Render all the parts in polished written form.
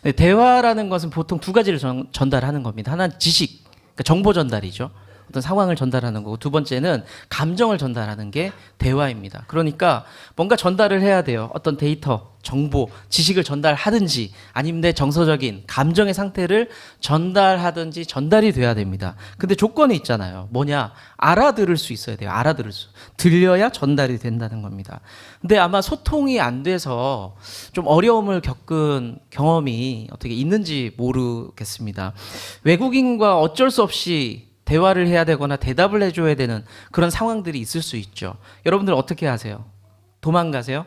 네, 대화라는 것은 보통 두 가지를 전달하는 겁니다. 하나는 지식, 그러니까 정보 전달이죠. 어떤 상황을 전달하는 거고, 두 번째는 감정을 전달하는 게 대화입니다. 그러니까 뭔가 전달을 해야 돼요. 어떤 데이터, 정보, 지식을 전달하든지 아니면 내 정서적인 감정의 상태를 전달하든지 전달이 돼야 됩니다. 근데 조건이 있잖아요. 뭐냐? 알아들을 수 있어야 돼요. 들려야 전달이 된다는 겁니다. 근데 아마 소통이 안 돼서 좀 어려움을 겪은 경험이 어떻게 있는지 모르겠습니다. 외국인과 어쩔 수 없이 대화를 해야 되거나 대답을 해줘야 되는 그런 상황들이 있을 수 있죠. 여러분들 어떻게 하세요? 도망가세요?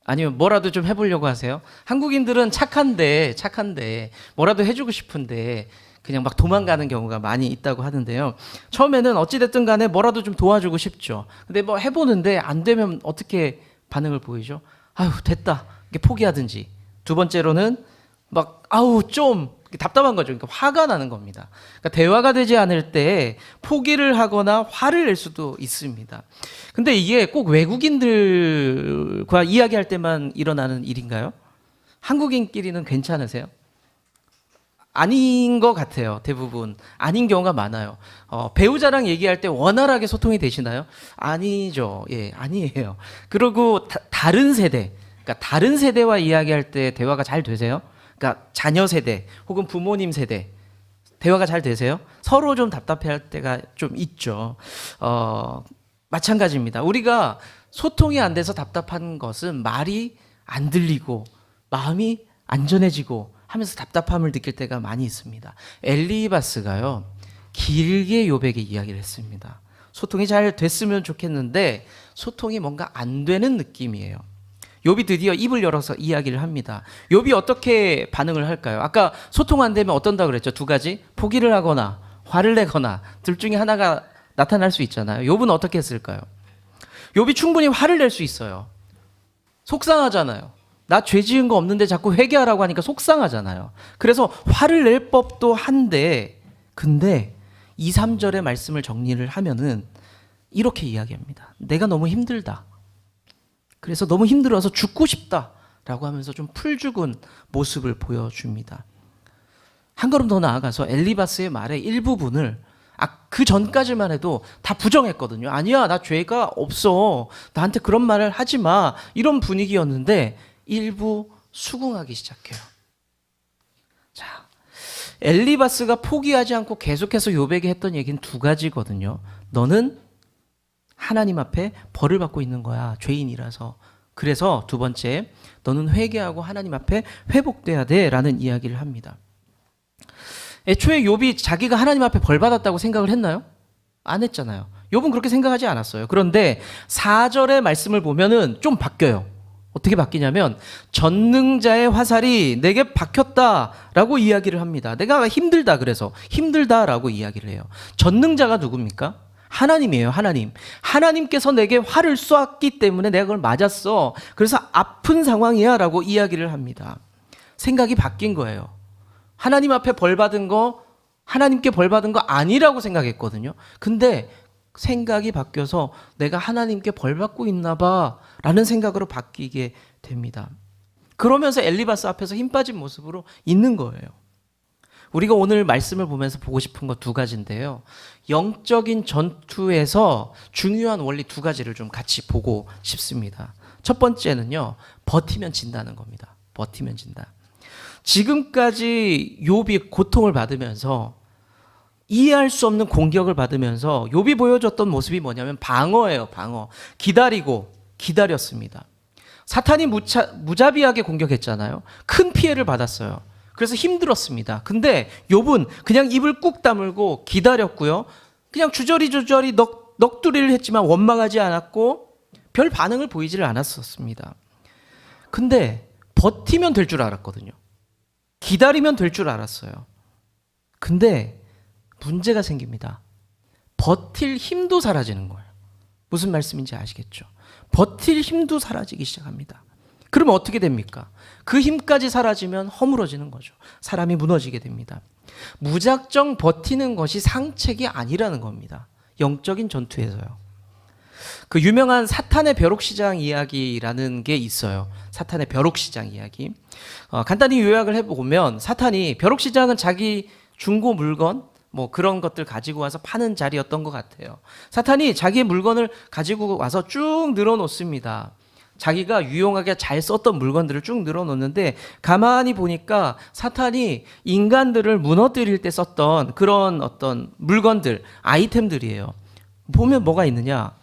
아니면 뭐라도 좀 해보려고 하세요? 한국인들은 착한데 뭐라도 해주고 싶은데 그냥 막 도망가는 경우가 많이 있다고 하는데요. 처음에는 어찌됐든 간에 뭐라도 좀 도와주고 싶죠. 근데 뭐 해보는데 안 되면 어떻게 반응을 보이죠? 아유, 됐다. 이렇게 포기하든지. 두 번째로는 막 아우 좀 답답한 거죠. 그러니까 화가 나는 겁니다. 그러니까 대화가 되지 않을 때 포기를 하거나 화를 낼 수도 있습니다. 근데 이게 꼭 외국인들과 이야기할 때만 일어나는 일인가요? 한국인끼리는 괜찮으세요? 아닌 것 같아요. 대부분 아닌 경우가 많아요. 배우자랑 얘기할 때 원활하게 소통이 되시나요? 아니죠. 예, 아니에요. 그리고 다른 세대, 그러니까 다른 세대와 이야기할 때 대화가 잘 되세요? 그러니까 자녀 세대 혹은 부모님 세대 대화가 잘 되세요? 서로 좀 답답해할 때가 좀 있죠. 마찬가지입니다. 우리가 소통이 안 돼서 답답한 것은 말이 안 들리고 마음이 안전해지고 하면서 답답함을 느낄 때가 많이 있습니다. 엘리바스가요 길게 욥에게 이야기를 했습니다. 소통이 잘 됐으면 좋겠는데 소통이 뭔가 안 되는 느낌이에요. 욥이 드디어 입을 열어서 이야기를 합니다. 욥이 어떻게 반응을 할까요? 아까 소통 안 되면 어떤다 그랬죠? 두 가지. 포기를 하거나 화를 내거나 둘 중에 하나가 나타날 수 있잖아요. 욥은 어떻게 했을까요? 욥이 충분히 화를 낼 수 있어요. 속상하잖아요. 나 죄 지은 거 없는데 자꾸 회개하라고 하니까 속상하잖아요. 그래서 화를 낼 법도 한데 근데 2, 3절의 말씀을 정리를 하면은 이렇게 이야기합니다. 내가 너무 힘들다. 그래서 너무 힘들어서 죽고 싶다라고 하면서 좀 풀죽은 모습을 보여줍니다. 한 걸음 더 나아가서 엘리바스의 말의 일부분을 그 전까지만 해도 다 부정했거든요. 아니야, 나 죄가 없어. 나한테 그런 말을 하지 마. 이런 분위기였는데 일부 수긍하기 시작해요. 자, 엘리바스가 포기하지 않고 계속해서 욥에게 했던 얘기는 두 가지거든요. 너는 하나님 앞에 벌을 받고 있는 거야. 죄인이라서. 그래서 두 번째, 너는 회개하고 하나님 앞에 회복돼야 돼 라는 이야기를 합니다. 애초에 욥이 자기가 하나님 앞에 벌 받았다고 생각을 했나요? 안 했잖아요. 욥은 그렇게 생각하지 않았어요. 그런데 4절의 말씀을 보면은 좀 바뀌어요. 어떻게 바뀌냐면 전능자의 화살이 내게 박혔다라고 이야기를 합니다. 내가 힘들다 그래서 힘들다라고 이야기를 해요. 전능자가 누굽니까? 하나님이에요. 하나님께서 내게 화를 쏘았기 때문에 내가 그걸 맞았어. 그래서 아픈 상황이야 라고 이야기를 합니다. 생각이 바뀐 거예요. 하나님 앞에 벌 받은 거 하나님께 벌 받은 거 아니라고 생각했거든요. 근데 생각이 바뀌어서 내가 하나님께 벌 받고 있나 봐 라는 생각으로 바뀌게 됩니다. 그러면서 엘리바스 앞에서 힘 빠진 모습으로 있는 거예요. 우리가 오늘 말씀을 보면서 보고 싶은 거 두 가지인데요. 영적인 전투에서 중요한 원리 두 가지를 좀 같이 보고 싶습니다. 첫 번째는요, 버티면 진다는 겁니다. 버티면 진다. 지금까지 욥이 고통을 받으면서 이해할 수 없는 공격을 받으면서 욥이 보여줬던 모습이 뭐냐면 방어예요. 방어. 기다렸습니다. 사탄이 무자비하게 공격했잖아요. 큰 피해를 받았어요. 그래서 힘들었습니다. 근데 욥은 그냥 입을 꾹 다물고 기다렸고요. 그냥 주저리 넋두리를 했지만 원망하지 않았고 별 반응을 보이지를 않았었습니다. 근데 버티면 될 줄 알았거든요. 기다리면 될 줄 알았어요. 근데 문제가 생깁니다. 버틸 힘도 사라지는 거예요. 무슨 말씀인지 아시겠죠? 버틸 힘도 사라지기 시작합니다. 그러면 어떻게 됩니까? 그 힘까지 사라지면 허물어지는 거죠. 사람이 무너지게 됩니다. 무작정 버티는 것이 상책이 아니라는 겁니다. 영적인 전투에서요. 그 유명한 사탄의 벼룩시장 이야기라는 게 있어요. 사탄의 벼룩시장 이야기. 간단히 요약을 해보면 사탄이 벼룩시장은 자기 중고 물건 뭐 그런 것들 가지고 와서 파는 자리였던 것 같아요. 사탄이 자기의 물건을 가지고 와서 쭉 늘어놓습니다. 자기가 유용하게 잘 썼던 물건들을 쭉 늘어놓는데 가만히 보니까 사탄이 인간들을 무너뜨릴 때 썼던 그런 어떤 물건들, 아이템들이에요. 보면 뭐가 있느냐?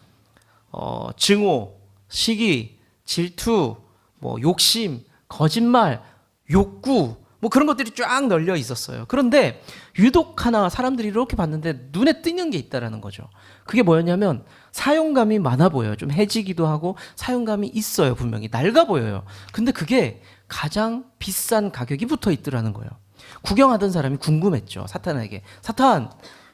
증오, 시기, 질투, 뭐 욕심, 거짓말, 욕구, 뭐 그런 것들이 쫙 널려 있었어요. 그런데 유독 하나 사람들이 이렇게 봤는데 눈에 띄는 게 있다라는 거죠. 그게 뭐였냐면 사용감이 많아 보여요. 좀 해지기도 하고 사용감이 있어요. 분명히 낡아 보여요. 근데 그게 가장 비싼 가격이 붙어 있더라는 거예요. 구경하던 사람이 궁금했죠. 사탄에게. 사탄,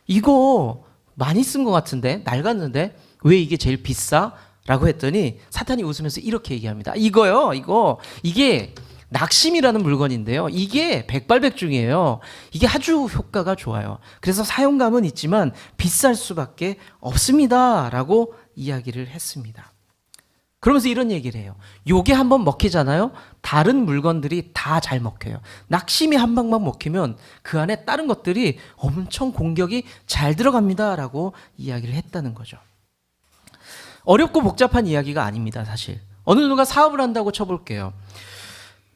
이거 많이 쓴 것 같은데 낡았는데 왜 이게 제일 비싸? 라고 했더니 사탄이 웃으면서 이렇게 얘기합니다. 이게 낙심이라는 물건인데요. 이게 백발백중이에요. 이게 아주 효과가 좋아요. 그래서 사용감은 있지만 비쌀 수밖에 없습니다. 라고 이야기를 했습니다. 그러면서 이런 얘기를 해요. 요게 한번 먹히잖아요. 다른 물건들이 다 잘 먹혀요. 낙심이 한 방만 먹히면 그 안에 다른 것들이 엄청 공격이 잘 들어갑니다. 라고 이야기를 했다는 거죠. 어렵고 복잡한 이야기가 아닙니다. 사실. 어느 누가 사업을 한다고 쳐볼게요.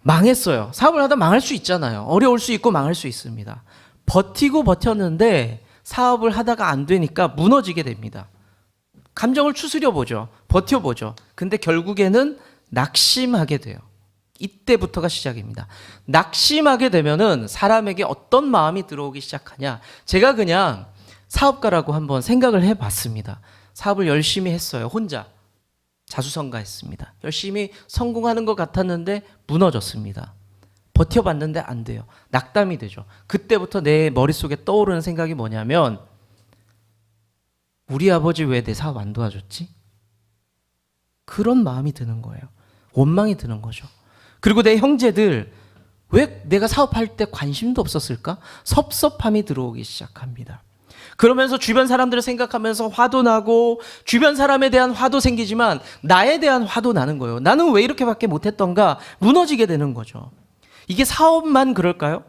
망했어요. 사업을 하다 망할 수 있잖아요. 어려울 수 있고 망할 수 있습니다. 버티고 버텼는데 사업을 하다가 안 되니까 무너지게 됩니다. 감정을 추스려보죠. 버텨보죠. 근데 결국에는 낙심하게 돼요. 이때부터가 시작입니다. 낙심하게 되면은 사람에게 어떤 마음이 들어오기 시작하냐. 제가 그냥 사업가라고 한번 생각을 해봤습니다. 사업을 열심히 했어요. 혼자. 자수성가했습니다. 열심히 성공하는 것 같았는데 무너졌습니다. 버텨봤는데 안 돼요. 낙담이 되죠. 그때부터 내 머릿속에 떠오르는 생각이 뭐냐면 우리 아버지 왜 내 사업 안 도와줬지? 그런 마음이 드는 거예요. 원망이 드는 거죠. 그리고 내 형제들 왜 내가 사업할 때 관심도 없었을까? 섭섭함이 들어오기 시작합니다. 그러면서 주변 사람들을 생각하면서 화도 나고 주변 사람에 대한 화도 생기지만 나에 대한 화도 나는 거예요. 나는 왜 이렇게밖에 못했던가 무너지게 되는 거죠. 이게 사업만 그럴까요?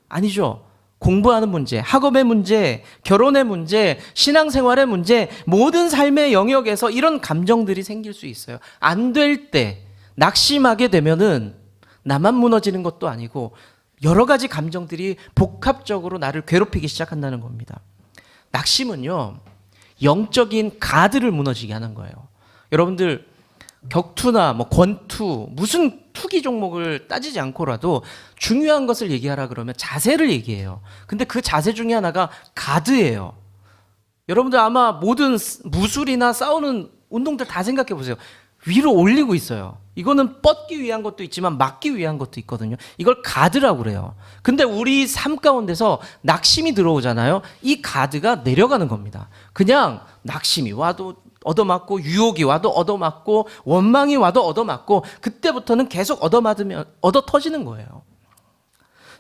아니죠. 공부하는 문제, 학업의 문제, 결혼의 문제, 신앙생활의 문제, 모든 삶의 영역에서 이런 감정들이 생길 수 있어요. 안 될 때 낙심하게 되면은 나만 무너지는 것도 아니고 여러 가지 감정들이 복합적으로 나를 괴롭히기 시작한다는 겁니다. 낙심은요, 영적인 가드를 무너지게 하는 거예요. 여러분들 격투나 뭐 권투, 무슨 투기 종목을 따지지 않고라도 중요한 것을 얘기하라 그러면 자세를 얘기해요. 근데 그 자세 중에 하나가 가드예요. 여러분들 아마 모든 무술이나 싸우는 운동들 다 생각해 보세요. 위로 올리고 있어요. 이거는 뻗기 위한 것도 있지만 막기 위한 것도 있거든요. 이걸 가드라고 그래요. 근데 우리 삶 가운데서 낙심이 들어오잖아요. 이 가드가 내려가는 겁니다. 그냥 낙심이 와도 얻어맞고 유혹이 와도 얻어맞고 원망이 와도 얻어맞고 그때부터는 계속 얻어맞으면 얻어 터지는 거예요.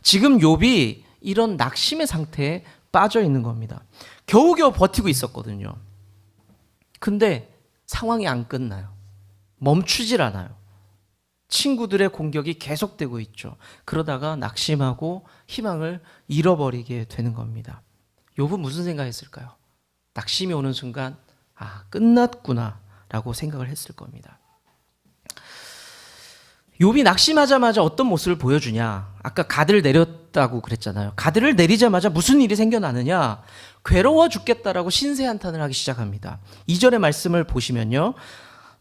지금 욥이 이런 낙심의 상태에 빠져 있는 겁니다. 겨우겨우 버티고 있었거든요. 근데 상황이 안 끝나요. 멈추질 않아요. 친구들의 공격이 계속되고 있죠. 그러다가 낙심하고 희망을 잃어버리게 되는 겁니다. 욥은 무슨 생각했을까요? 낙심이 오는 순간 끝났구나 라고 생각을 했을 겁니다. 욥이 낙심하자마자 어떤 모습을 보여주냐? 아까 가드를 내렸다고 그랬잖아요. 가드를 내리자마자 무슨 일이 생겨나느냐? 괴로워 죽겠다라고 신세한탄을 하기 시작합니다. 2절의 말씀을 보시면요.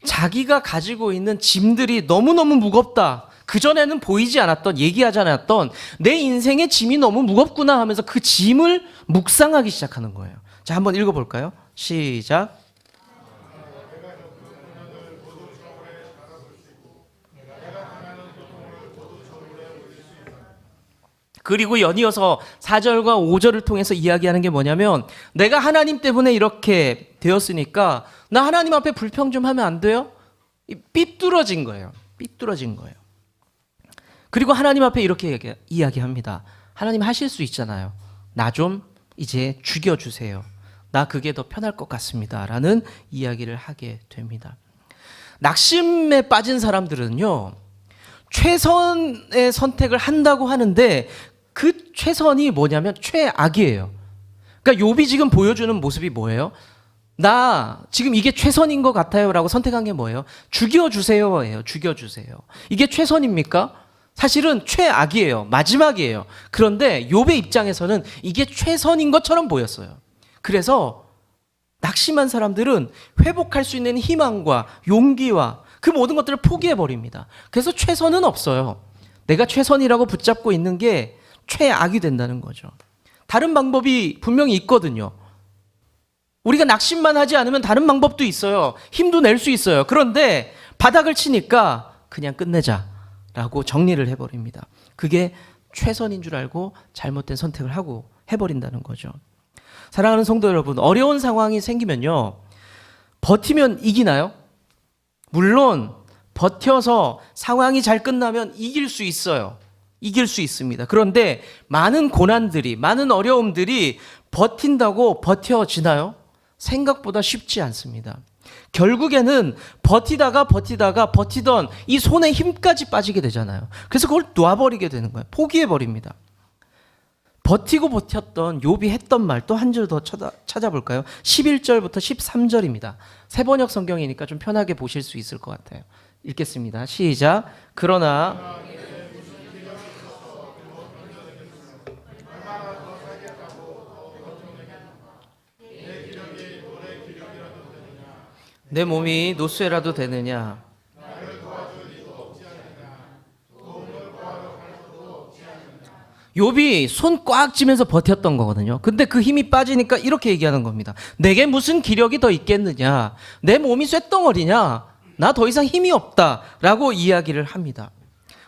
자기가 가지고 있는 짐들이 너무너무 무겁다. 그전에는 보이지 않았던, 얘기하지 않았던 내 인생의 짐이 너무 무겁구나 하면서 그 짐을 묵상하기 시작하는 거예요. 자, 한번 읽어볼까요? 시작. 그리고 연이어서 4절과 5절을 통해서 이야기하는 게 뭐냐면 내가 하나님 때문에 이렇게 되었으니까 나 하나님 앞에 불평 좀 하면 안 돼요? 삐뚤어진 거예요. 삐뚤어진 거예요. 그리고 하나님 앞에 이렇게 이야기합니다. 하나님 하실 수 있잖아요. 나 좀 이제 죽여주세요. 나 그게 더 편할 것 같습니다. 라는 이야기를 하게 됩니다. 낙심에 빠진 사람들은요, 최선의 선택을 한다고 하는데 그 최선이 뭐냐면 최악이에요. 그러니까 욥이 지금 보여주는 모습이 뭐예요? 나 지금 이게 최선인 것 같아요 라고 선택한 게 뭐예요? 죽여주세요예요. 죽여주세요. 이게 최선입니까? 사실은 최악이에요. 마지막이에요. 그런데 욥의 입장에서는 이게 최선인 것처럼 보였어요. 그래서 낙심한 사람들은 회복할 수 있는 희망과 용기와 그 모든 것들을 포기해버립니다. 그래서 최선은 없어요. 내가 최선이라고 붙잡고 있는 게 최악이 된다는 거죠. 다른 방법이 분명히 있거든요. 우리가 낙심만 하지 않으면 다른 방법도 있어요. 힘도 낼 수 있어요. 그런데 바닥을 치니까 그냥 끝내자라고 정리를 해버립니다. 그게 최선인 줄 알고 잘못된 선택을 하고 해버린다는 거죠. 사랑하는 성도 여러분, 어려운 상황이 생기면요, 버티면 이기나요? 물론 버텨서 상황이 잘 끝나면 이길 수 있어요. 이길 수 있습니다. 그런데 많은 고난들이, 많은 어려움들이 버틴다고 버텨지나요? 생각보다 쉽지 않습니다. 결국에는 버티던 이 손에 힘까지 빠지게 되잖아요. 그래서 그걸 놔버리게 되는 거예요. 포기해버립니다. 버티고 버텼던 욥이 했던 말 또 한 줄 더 찾아볼까요? 11절부터 13절입니다. 세번역 성경이니까 좀 편하게 보실 수 있을 것 같아요. 읽겠습니다. 시작. 그러나 내 몸이 노쇠라도 되느냐? 욥이 손 꽉 쥐면서 버텼던 거거든요. 근데 그 힘이 빠지니까 이렇게 얘기하는 겁니다. 내게 무슨 기력이 더 있겠느냐? 내 몸이 쇳덩어리냐? 나 더 이상 힘이 없다. 라고 이야기를 합니다.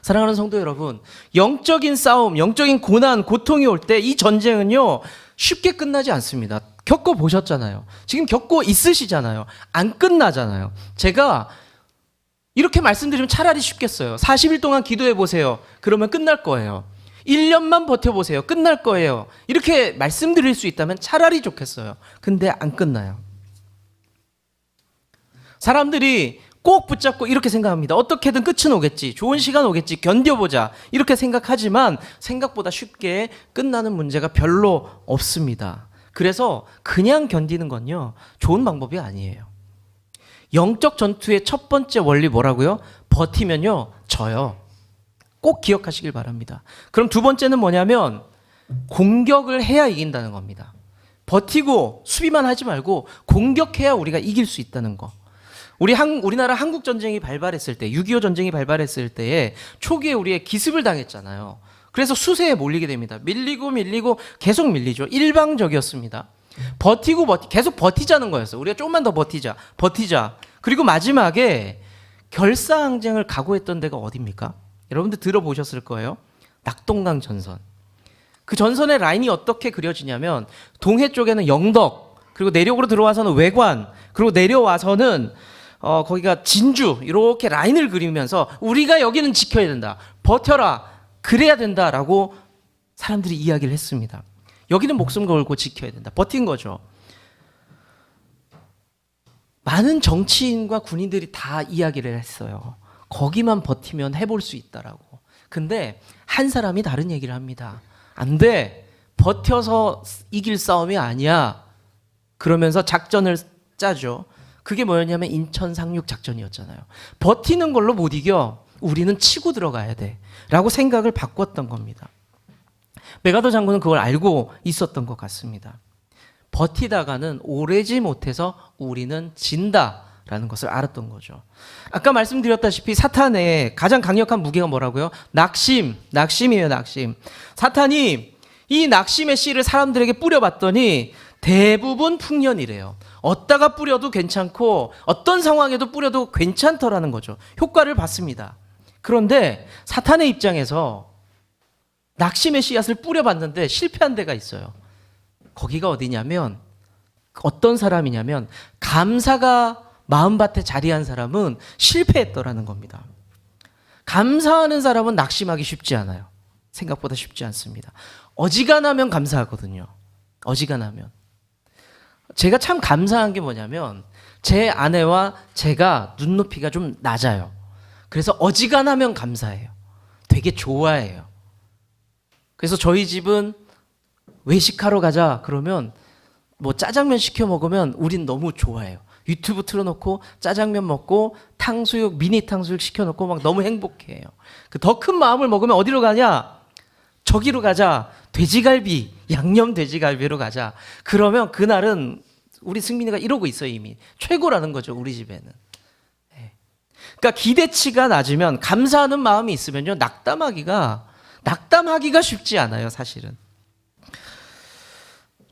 사랑하는 성도 여러분, 영적인 싸움, 영적인 고난, 고통이 올 때 이 전쟁은요, 쉽게 끝나지 않습니다. 겪어보셨잖아요. 지금 겪고 있으시잖아요. 안 끝나잖아요. 제가 이렇게 말씀드리면 차라리 쉽겠어요. 40일 동안 기도해 보세요. 그러면 끝날 거예요. 1년만 버텨보세요. 끝날 거예요. 이렇게 말씀드릴 수 있다면 차라리 좋겠어요. 근데 안 끝나요. 사람들이 꼭 붙잡고 이렇게 생각합니다. 어떻게든 끝은 오겠지. 좋은 시간 오겠지. 견뎌보자. 이렇게 생각하지만 생각보다 쉽게 끝나는 문제가 별로 없습니다. 그래서 그냥 견디는 건요, 좋은 방법이 아니에요. 영적 전투의 첫 번째 원리 뭐라고요? 버티면요, 져요. 꼭 기억하시길 바랍니다. 그럼 두 번째는 뭐냐면 공격을 해야 이긴다는 겁니다. 버티고 수비만 하지 말고 공격해야 우리가 이길 수 있다는 거. 우리나라 한국 전쟁이 발발했을 때, 6.25 전쟁이 발발했을 때에 초기에 우리의 기습을 당했잖아요. 그래서 수세에 몰리게 됩니다. 밀리고 계속 밀리죠. 일방적이었습니다. 계속 버티자는 거였어요. 우리가 조금만 더 버티자. 그리고 마지막에 결사항쟁을 각오했던 데가 어디입니까? 여러분들 들어보셨을 거예요. 낙동강 전선. 그 전선의 라인이 어떻게 그려지냐면 동해 쪽에는 영덕, 그리고 내륙으로 들어와서는 외관, 그리고 내려와서는 거기가 진주, 이렇게 라인을 그리면서 우리가 여기는 지켜야 된다. 버텨라. 그래야 된다라고 사람들이 이야기를 했습니다. 여기는 목숨 걸고 지켜야 된다. 버틴 거죠. 많은 정치인과 군인들이 다 이야기를 했어요. 거기만 버티면 해볼 수 있다라고. 근데 한 사람이 다른 얘기를 합니다. 안 돼. 버텨서 이길 싸움이 아니야. 그러면서 작전을 짜죠. 그게 뭐였냐면 인천 상륙 작전이었잖아요. 버티는 걸로 못 이겨. 우리는 치고 들어가야 돼. 라고 생각을 바꿨던 겁니다. 메가더 장군은 그걸 알고 있었던 것 같습니다. 버티다가는 오래지 못해서 우리는 진다라는 것을 알았던 거죠. 아까 말씀드렸다시피 사탄의 가장 강력한 무기가 뭐라고요? 낙심이에요, 낙심. 사탄이 이 낙심의 씨를 사람들에게 뿌려봤더니 대부분 풍년이래요. 어디다가 뿌려도 괜찮고 어떤 상황에도 뿌려도 괜찮더라는 거죠. 효과를 봤습니다. 그런데 사탄의 입장에서 낙심의 씨앗을 뿌려봤는데 실패한 데가 있어요. 거기가 어디냐면, 어떤 사람이냐면 감사가 마음밭에 자리한 사람은 실패했더라는 겁니다. 감사하는 사람은 낙심하기 쉽지 않아요. 생각보다 쉽지 않습니다. 어지간하면 감사하거든요. 어지간하면. 제가 참 감사한 게 뭐냐면 제 아내와 제가 눈높이가 좀 낮아요. 그래서 어지간하면 감사해요. 되게 좋아해요. 그래서 저희 집은 외식하러 가자 그러면 뭐 짜장면 시켜 먹으면 우린 너무 좋아해요. 유튜브 틀어놓고 짜장면 먹고 탕수육 미니 탕수육 시켜놓고 막 너무 행복해요. 그 더 큰 마음을 먹으면 어디로 가냐? 저기로 가자. 돼지갈비, 양념 돼지갈비로 가자. 그러면 그날은 우리 승민이가 이러고 있어요. 이미 최고라는 거죠. 우리 집에는. 네. 그러니까 기대치가 낮으면 감사하는 마음이 있으면요 낙담하기가 쉽지 않아요. 사실은.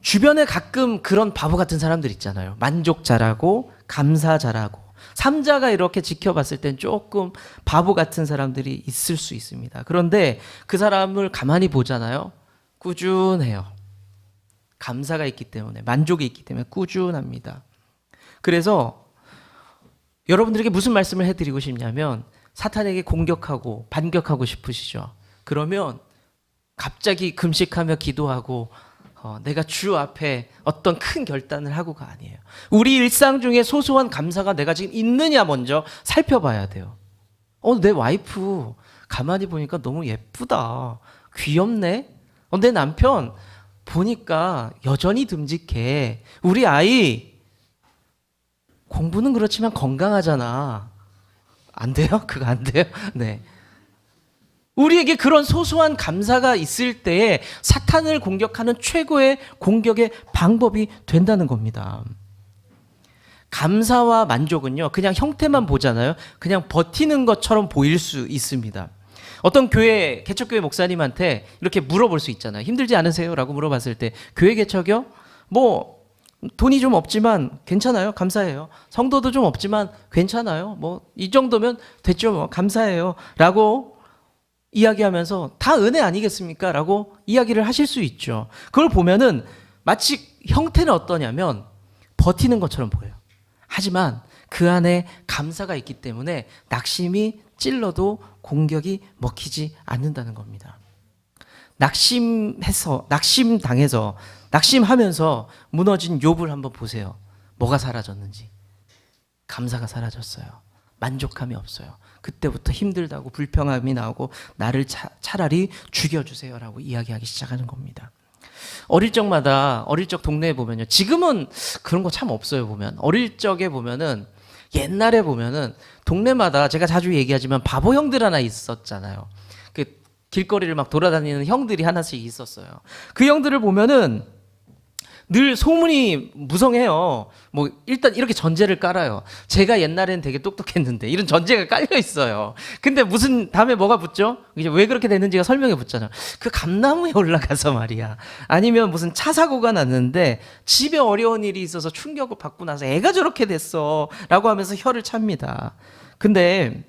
주변에 가끔 그런 바보 같은 사람들 있잖아요. 만족 잘하고 감사 잘하고 삼자가 이렇게 지켜봤을 땐 조금 바보 같은 사람들이 있을 수 있습니다. 그런데 그 사람을 가만히 보잖아요. 꾸준해요. 감사가 있기 때문에, 만족이 있기 때문에 꾸준합니다. 그래서 여러분들에게 무슨 말씀을 해드리고 싶냐면 사탄에게 공격하고 반격하고 싶으시죠. 그러면 갑자기 금식하며 기도하고 내가 주 앞에 어떤 큰 결단을 하고가 아니에요. 우리 일상 중에 소소한 감사가 내가 지금 있느냐 먼저 살펴봐야 돼요. 내 와이프 가만히 보니까 너무 예쁘다. 귀엽네. 내 남편 보니까 여전히 듬직해. 우리 아이 공부는 그렇지만 건강하잖아. 안 돼요? 그거 안 돼요? 네. 우리에게 그런 소소한 감사가 있을 때에 사탄을 공격하는 최고의 공격의 방법이 된다는 겁니다. 감사와 만족은요, 그냥 형태만 보잖아요. 그냥 버티는 것처럼 보일 수 있습니다. 어떤 교회, 개척교회 목사님한테 이렇게 물어볼 수 있잖아요. 힘들지 않으세요? 라고 물어봤을 때, 교회 개척이요? 뭐, 돈이 좀 없지만 괜찮아요. 감사해요. 성도도 좀 없지만 괜찮아요. 뭐, 이 정도면 됐죠. 뭐, 감사해요. 라고 이야기하면서 다 은혜 아니겠습니까? 라고 이야기를 하실 수 있죠. 그걸 보면은 마치 형태는 어떠냐면 버티는 것처럼 보여요. 하지만 그 안에 감사가 있기 때문에 낙심이 찔러도 공격이 먹히지 않는다는 겁니다. 낙심하면서 무너진 욥을 한번 보세요. 뭐가 사라졌는지. 감사가 사라졌어요. 만족감이 없어요. 그때부터 힘들다고 불평함이 나오고 나를 차라리 죽여주세요라고 이야기하기 시작하는 겁니다. 어릴 적 동네에 보면요. 지금은 그런 거 참 없어요. 보면 어릴 적에 보면은 옛날에 보면은 동네마다 제가 자주 얘기하지만 바보 형들 하나 있었잖아요. 그 길거리를 막 돌아다니는 형들이 하나씩 있었어요. 그 형들을 보면은 늘 소문이 무성해요. 뭐 일단 이렇게 전제를 깔아요. 제가 옛날엔 되게 똑똑했는데 이런 전제가 깔려 있어요. 근데 무슨 다음에 뭐가 붙죠? 이제 왜 그렇게 됐는지가 설명해 붙잖아요. 그 감나무에 올라가서 말이야. 아니면 무슨 차 사고가 났는데 집에 어려운 일이 있어서 충격을 받고 나서 애가 저렇게 됐어라고 하면서 혀를 찹니다. 근데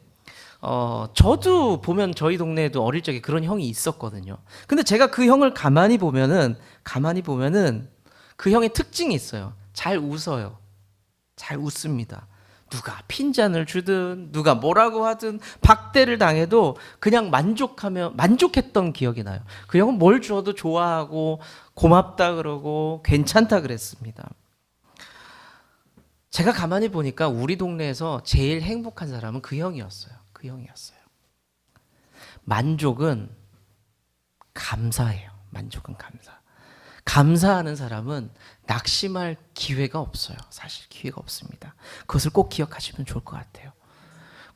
저도 보면 저희 동네에도 어릴 적에 그런 형이 있었거든요. 근데 제가 그 형을 가만히 보면은 그 형의 특징이 있어요. 잘 웃어요. 잘 웃습니다. 누가 핀잔을 주든 누가 뭐라고 하든 박대를 당해도 그냥 만족했던 기억이 나요. 그 형은 뭘 줘도 좋아하고 고맙다 그러고 괜찮다 그랬습니다. 제가 가만히 보니까 우리 동네에서 제일 행복한 사람은 그 형이었어요. 만족은 감사예요. 만족은 감사. 감사하는 사람은 낙심할 기회가 없어요. 사실 기회가 없습니다. 그것을 꼭 기억하시면 좋을 것 같아요.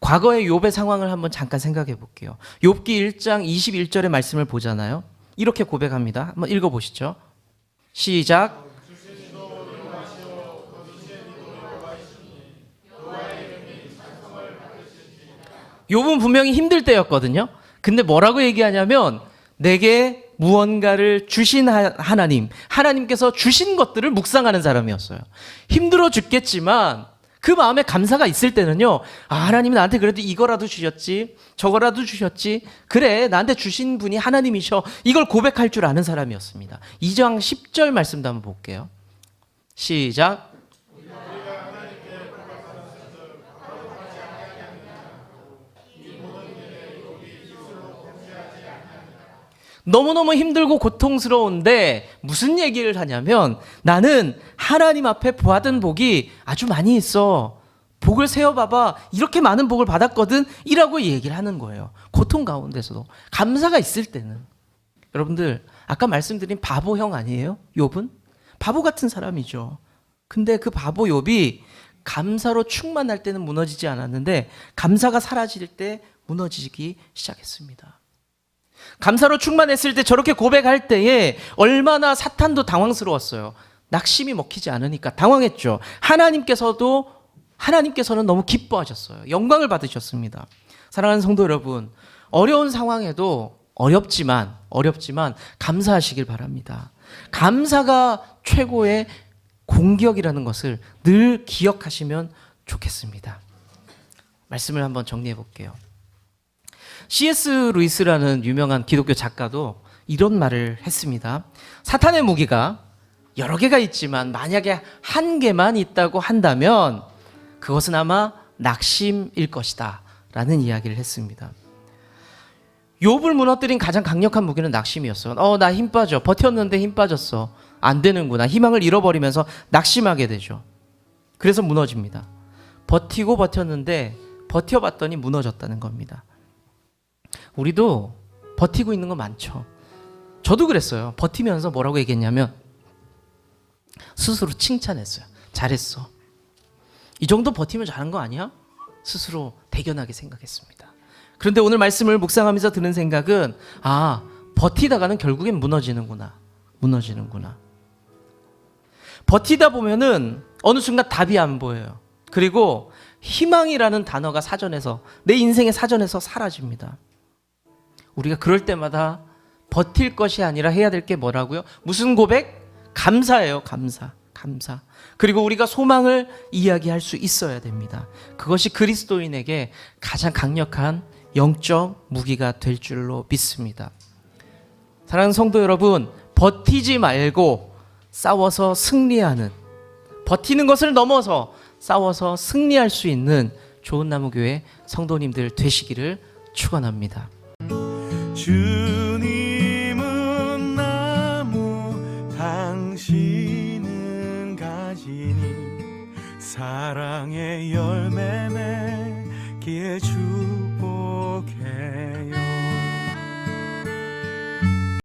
과거의 욥의 상황을 한번 잠깐 생각해 볼게요. 욥기 1장 21절의 말씀을 보잖아요. 이렇게 고백합니다. 한번 읽어보시죠. 시작. 욥은 분명히 힘들 때였거든요. 근데 뭐라고 얘기하냐면 내게 무언가를 주신 하나님께서 주신 것들을 묵상하는 사람이었어요. 힘들어 죽겠지만 그 마음에 감사가 있을 때는요. 하나님이 나한테 그래도 이거라도 주셨지, 저거라도 주셨지. 그래, 나한테 주신 분이 하나님이셔. 이걸 고백할 줄 아는 사람이었습니다. 2장 10절 말씀도 한번 볼게요. 시작. 너무너무 힘들고 고통스러운데 무슨 얘기를 하냐면 나는 하나님 앞에 받은 복이 아주 많이 있어. 복을 세어봐봐. 이렇게 많은 복을 받았거든. 이라고 얘기를 하는 거예요. 고통 가운데서도. 감사가 있을 때는. 여러분들 아까 말씀드린 바보형 아니에요? 욥은? 바보 같은 사람이죠. 근데 그 바보 욥이 감사로 충만할 때는 무너지지 않았는데 감사가 사라질 때 무너지기 시작했습니다. 감사로 충만했을 때 저렇게 고백할 때에 얼마나 사탄도 당황스러웠어요. 낙심이 먹히지 않으니까 당황했죠. 하나님께서는 너무 기뻐하셨어요. 영광을 받으셨습니다. 사랑하는 성도 여러분, 어려운 상황에도 어렵지만 감사하시길 바랍니다. 감사가 최고의 공격이라는 것을 늘 기억하시면 좋겠습니다. 말씀을 한번 정리해 볼게요. C.S. 루이스라는 유명한 기독교 작가도 이런 말을 했습니다. 사탄의 무기가 여러 개가 있지만 만약에 한 개만 있다고 한다면 그것은 아마 낙심일 것이다 라는 이야기를 했습니다. 욥을 무너뜨린 가장 강력한 무기는 낙심이었어요. 나 힘 빠져. 버텼는데 힘 빠졌어. 안 되는구나. 희망을 잃어버리면서 낙심하게 되죠. 그래서 무너집니다. 버티고 버텼는데 버텨봤더니 무너졌다는 겁니다. 우리도 버티고 있는 거 많죠. 저도 그랬어요. 버티면서 뭐라고 얘기했냐면 스스로 칭찬했어요. 잘했어. 이 정도 버티면 잘한 거 아니야? 스스로 대견하게 생각했습니다. 그런데 오늘 말씀을 묵상하면서 드는 생각은 버티다가는 결국엔 무너지는구나. 버티다 보면은 어느 순간 답이 안 보여요. 그리고 희망이라는 단어가 내 인생의 사전에서 사라집니다. 우리가 그럴 때마다 버틸 것이 아니라 해야 될 게 뭐라고요? 무슨 고백? 감사예요. 감사. 그리고 우리가 소망을 이야기할 수 있어야 됩니다. 그것이 그리스도인에게 가장 강력한 영적 무기가 될 줄로 믿습니다. 사랑하는 성도 여러분, 버티지 말고 싸워서 승리하는, 버티는 것을 넘어서 싸워서 승리할 수 있는 좋은 나무 교회 성도님들 되시기를 축원합니다. 주님은 나무, 당신은 가지니 사랑의 열매 맺기에 축복해.